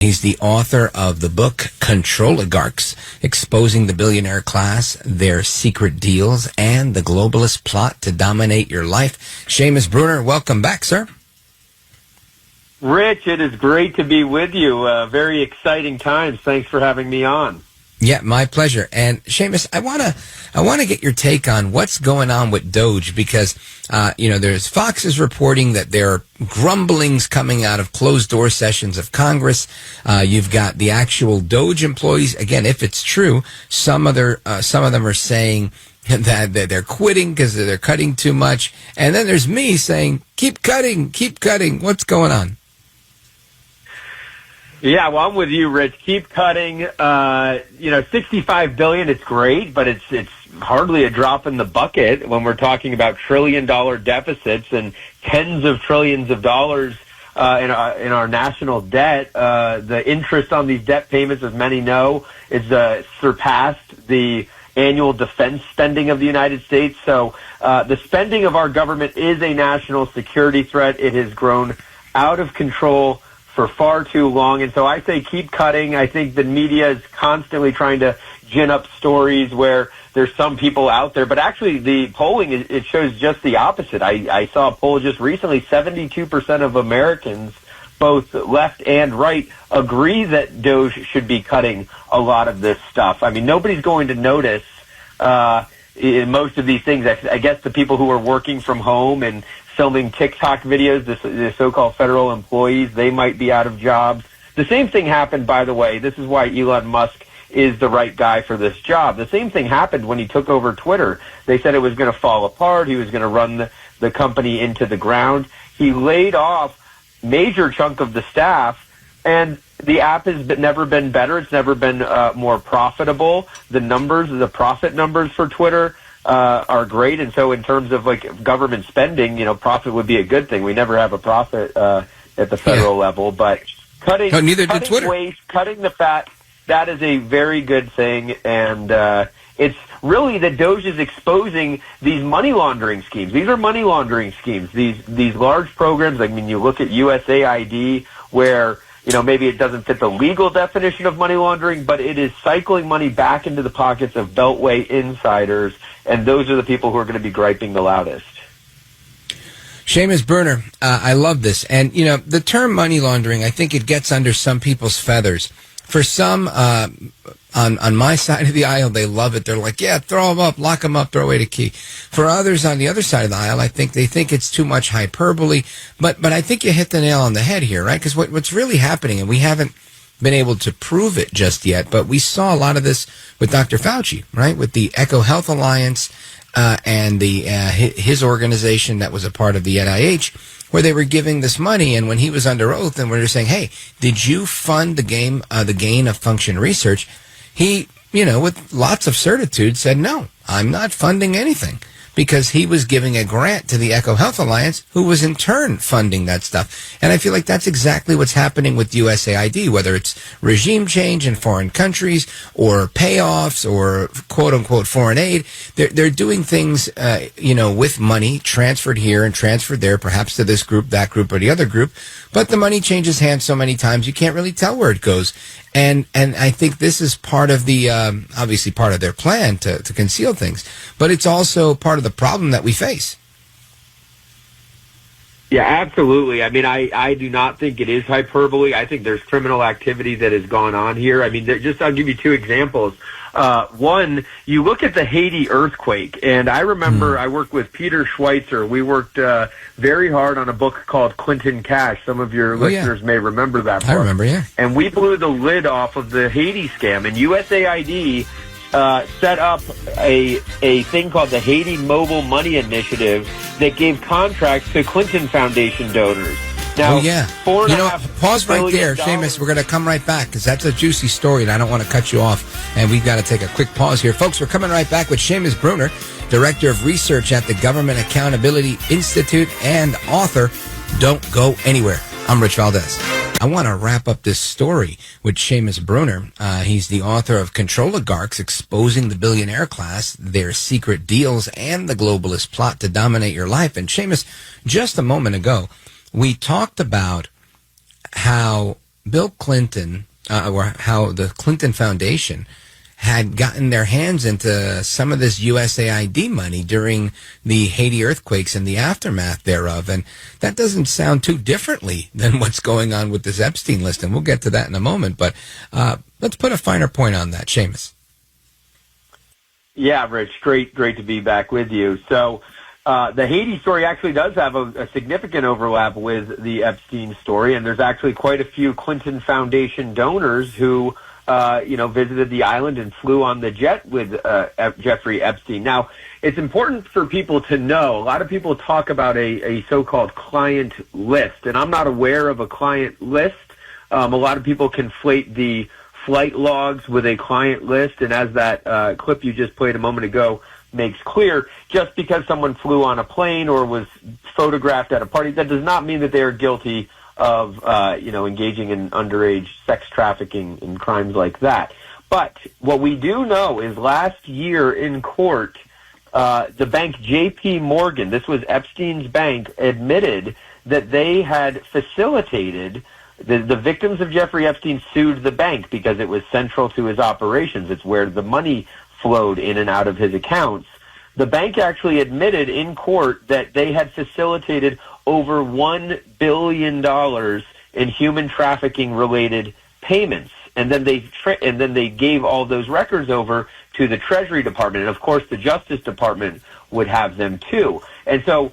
He's the author of the book Controligarchs, Exposing the Billionaire Class, Their Secret Deals, and the Globalist Plot to Dominate Your Life. Seamus Bruner, welcome back, sir. Rich, it is great to be with you. Very exciting times. Thanks for having me on. Yeah, my pleasure. And Seamus, I want to get your take on what's going on with DOGE because, there's Fox is reporting that there are grumblings coming out of closed door sessions of Congress. You've got the actual DOGE employees. Again, if it's true, some of them are saying that they're quitting because they're cutting too much. And then there's me saying, keep cutting. What's going on? Yeah, well, I'm with you, Rich. Keep cutting. $65 billion, it's great, but it's hardly a drop in the bucket when we're talking about trillion-dollar deficits and tens of trillions of dollars in our national debt. The interest on these debt payments, as many know, is surpassed the annual defense spending of the United States. So the spending of our government is a national security threat. It has grown out of control for far too long. And so I say keep cutting. I think the media is constantly trying to gin up stories where there's some people out there. But actually, the polling, it shows just the opposite. I saw a poll just recently, 72% of Americans, both left and right, agree that DOGE should be cutting a lot of this stuff. I mean, nobody's going to notice in most of these things. I guess the people who are working from home and filming TikTok videos, the so-called federal employees, they might be out of jobs. The same thing happened, by the way. This is why Elon Musk is the right guy for this job. The same thing happened when he took over Twitter. They said it was going to fall apart. He was going to run the company into the ground. He laid off major chunk of the staff, and the app has never been better. It's never been more profitable. The profit numbers for Twitter are great. And so in terms of like government spending, profit would be a good thing. We never have a profit at the federal level, but cutting waste, cutting the fat, that is a very good thing. And it's really that DOGE is exposing these money laundering schemes. These are money laundering schemes. These large programs, you look at USAID where maybe it doesn't fit the legal definition of money laundering, but it is cycling money back into the pockets of Beltway insiders, and those are the people who are going to be griping the loudest. Seamus Bruner, I love this. And, the term money laundering, I think it gets under some people's feathers. For some, on my side of the aisle, they love it. They're like, yeah, throw them up, lock them up, throw away the key. For others on the other side of the aisle, I think they think it's too much hyperbole. But I think you hit the nail on the head here, right? Because what's really happening, and we haven't been able to prove it just yet, but we saw a lot of this with Dr. Fauci, right? With the Echo Health Alliance and his organization that was a part of the NIH, where they were giving this money, and when he was under oath, and we were saying, "Hey, did you fund the gain of function research?" He, with lots of certitude, said, "No, I'm not funding anything," because he was giving a grant to the Echo Health Alliance, who was in turn funding that stuff. And I feel like that's exactly what's happening with USAID, whether it's regime change in foreign countries or payoffs or quote unquote foreign aid. They're doing things, with money transferred here and transferred there, perhaps to this group, that group, or the other group. But the money changes hands so many times you can't really tell where it goes. And I think this is part of the, obviously part of their plan to conceal things, but it's also part of the problem that we face. Yeah, absolutely. I mean, I do not think it is hyperbole. I think there's criminal activity that has gone on here. I mean, I'll give you two examples. One, you look at the Haiti earthquake, and I remember I worked with Peter Schweizer. We worked very hard on a book called Clinton Cash. Some of your listeners may remember that book. I remember, yeah. And we blew the lid off of the Haiti scam, and USAID set up a thing called the Haiti Mobile Money Initiative that gave contracts to Clinton Foundation donors. Now, pause right there, Seamus. We're going to come right back because that's a juicy story, and I don't want to cut you off. And we've got to take a quick pause here. Folks, we're coming right back with Seamus Bruner, Director of Research at the Government Accountability Institute and author. Don't go anywhere. I'm Rich Valdes. I want to wrap up this story with Seamus Bruner. He's the author of Controligarchs, Exposing the Billionaire Class, Their Secret Deals, and the Globalist Plot to Dominate Your Life. And Seamus, just a moment ago, we talked about how Bill Clinton, or how the Clinton Foundation had gotten their hands into some of this USAID money during the Haiti earthquakes and the aftermath thereof. And that doesn't sound too differently than what's going on with this Epstein list. And we'll get to that in a moment. But let's put a finer point on that. Seamus. Yeah, Rich, great to be back with you. So the Haiti story actually does have a significant overlap with the Epstein story, and there's actually quite a few Clinton Foundation donors who visited the island and flew on the jet with Jeffrey Epstein. Now, it's important for people to know, a lot of people talk about a so-called client list, and I'm not aware of a client list. A lot of people conflate the flight logs with a client list, and as that clip you just played a moment ago makes clear, just because someone flew on a plane or was photographed at a party, that does not mean that they are guilty of engaging in underage sex trafficking and crimes like that. But what we do know is last year in court, the bank JPMorgan, this was Epstein's bank, admitted that they had facilitated the victims of Jeffrey Epstein sued the bank because it was central to his operations. It's where the money flowed in and out of his accounts. The bank actually admitted in court that they had facilitated over $1 billion in human trafficking related payments. And then they gave all those records over to the Treasury Department. And of course, the Justice Department would have them too. And so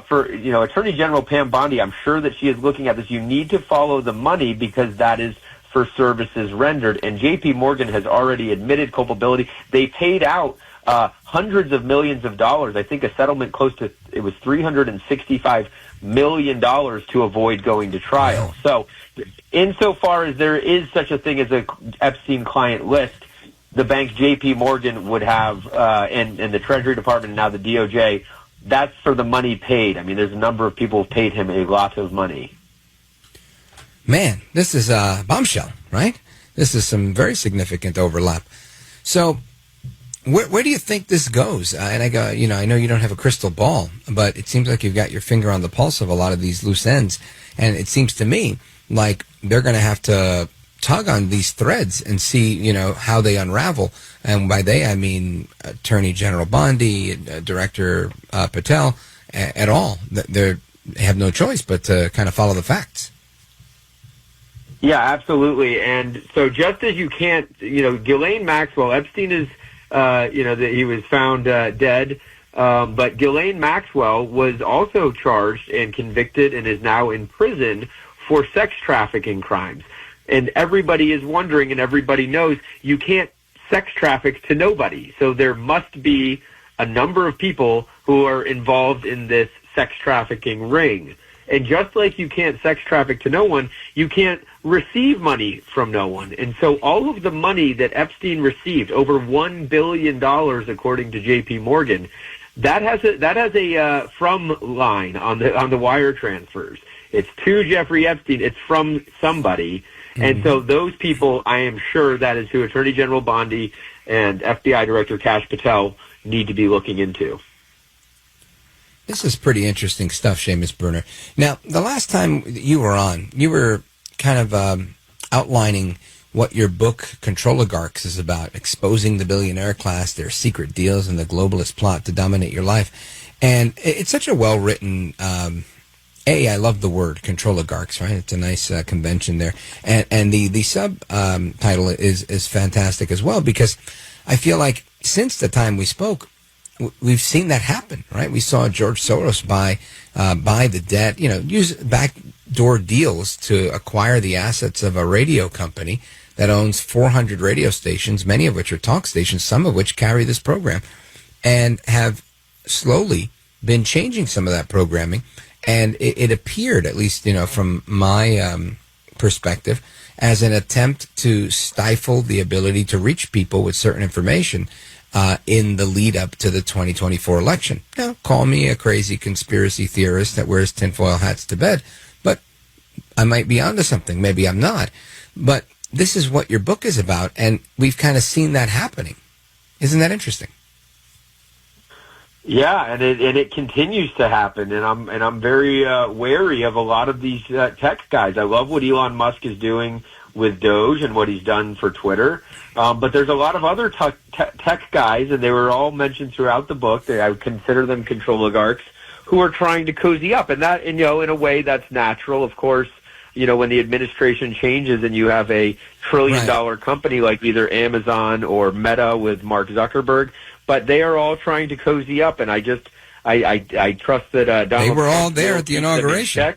for Attorney General Pam Bondi, I'm sure that she is looking at this. You need to follow the money because that is for services rendered. And JPMorgan has already admitted culpability. They paid out hundreds of millions of dollars. I think a settlement close to, it was $365 million to avoid going to trial. So insofar as there is such a thing as a Epstein client list, the bank JPMorgan would have, and the Treasury Department and now the DOJ, that's for the money paid. I mean, there's a number of people who paid him a lot of money. Man, this is a bombshell, right? This is some very significant overlap. So where do you think this goes? And I know you don't have a crystal ball, but it seems like you've got your finger on the pulse of a lot of these loose ends. And it seems to me like they're going to have to tug on these threads and see, how they unravel. And by they, I mean Attorney General Bondi, Director Patel, at all. They have no choice but to kind of follow the facts. Yeah, absolutely. And so just as you can't, Ghislaine Maxwell, Epstein is, that he was found dead, but Ghislaine Maxwell was also charged and convicted and is now in prison for sex trafficking crimes. And everybody is wondering, and everybody knows, you can't sex traffic to nobody. So there must be a number of people who are involved in this sex trafficking ring. And just like you can't sex traffic to no one, you can't receive money from no one. And so all of the money that Epstein received, over $1 billion, according to JPMorgan, that has a from line on the wire transfers. It's to Jeffrey Epstein. It's from somebody. And so those people, I am sure that is who Attorney General Bondi and FBI Director Kash Patel need to be looking into. This is pretty interesting stuff, Seamus Bruner. Now, the last time you were on, you were kind of outlining what your book, Controligarchs, is about, exposing the billionaire class, their secret deals, and the globalist plot to dominate your life. And it's such a well-written I love the word Controligarchs, right? It's a nice convention there. And the subtitle is fantastic as well, because I feel like since the time we spoke, we've seen that happen, right? We saw George Soros buy the debt, use backdoor deals to acquire the assets of a radio company that owns 400 radio stations, many of which are talk stations, some of which carry this program, and have slowly been changing some of that programming. And it appeared, at least, from my perspective, as an attempt to stifle the ability to reach people with certain information in the lead up to the 2024 election. Now, call me a crazy conspiracy theorist that wears tinfoil hats to bed, but I might be onto something. Maybe I'm not. But this is what your book is about, and we've kind of seen that happening. Isn't that interesting? Yeah, and it continues to happen, and I'm very wary of a lot of these tech guys. I love what Elon Musk is doing with Doge and what he's done for Twitter, but there's a lot of other tech guys, and they were all mentioned throughout the book. I would consider them Controligarchs, who are trying to cozy up, and that, in a way that's natural, of course. When the administration changes and you have a trillion-dollar company like either Amazon or Meta with Mark Zuckerberg, but they are all trying to cozy up, and I trust that Donald They were all Trump there at the inauguration.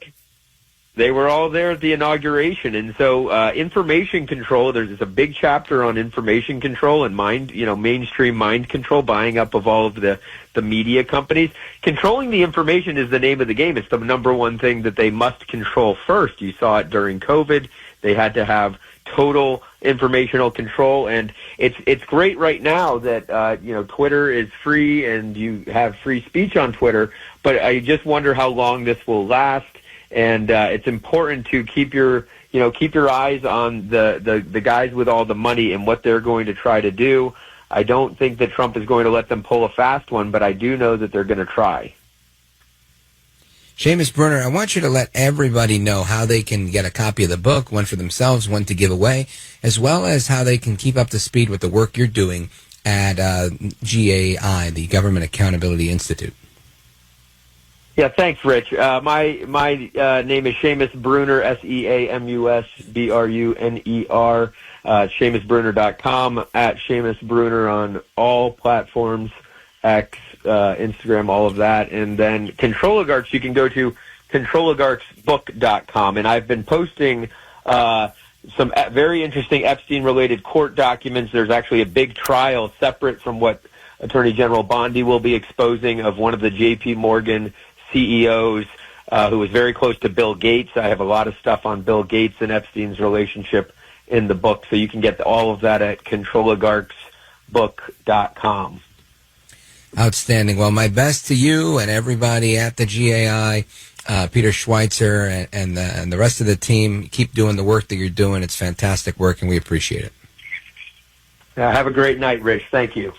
They were all there at the inauguration, and so information control. There's a big chapter on information control and mainstream mind control, buying up of all of the media companies. Controlling the information is the name of the game. It's the number one thing that they must control first. You saw it during COVID. They had to have total informational control, and it's great right now that Twitter is free and you have free speech on Twitter. But I just wonder how long this will last. And it's important to keep your eyes on the guys with all the money and what they're going to try to do. I don't think that Trump is going to let them pull a fast one, but I do know that they're going to try. Seamus Bruner, I want you to let everybody know how they can get a copy of the book, one for themselves, one to give away, as well as how they can keep up to speed with the work you're doing at GAI, the Government Accountability Institute. Yeah, thanks, Rich. My name is Seamus Bruner, SeamusBruner, SeamusBruner.com, at Seamus Bruner on all platforms, X, Instagram, all of that. And then Controligarchs, you can go to Controligarchsbook.com. And I've been posting some very interesting Epstein-related court documents. There's actually a big trial separate from what Attorney General Bondi will be exposing of one of the JPMorgan CEOs who was very close to Bill Gates. I have a lot of stuff on Bill Gates and Epstein's relationship in the book, so you can get all of that at Controligarchsbook.com. Outstanding. Well, my best to you and everybody at the GAI, Peter Schweizer and the rest of the team. Keep doing the work that you're doing. It's fantastic work, and we appreciate it. Have a great night, Rich. Thank you.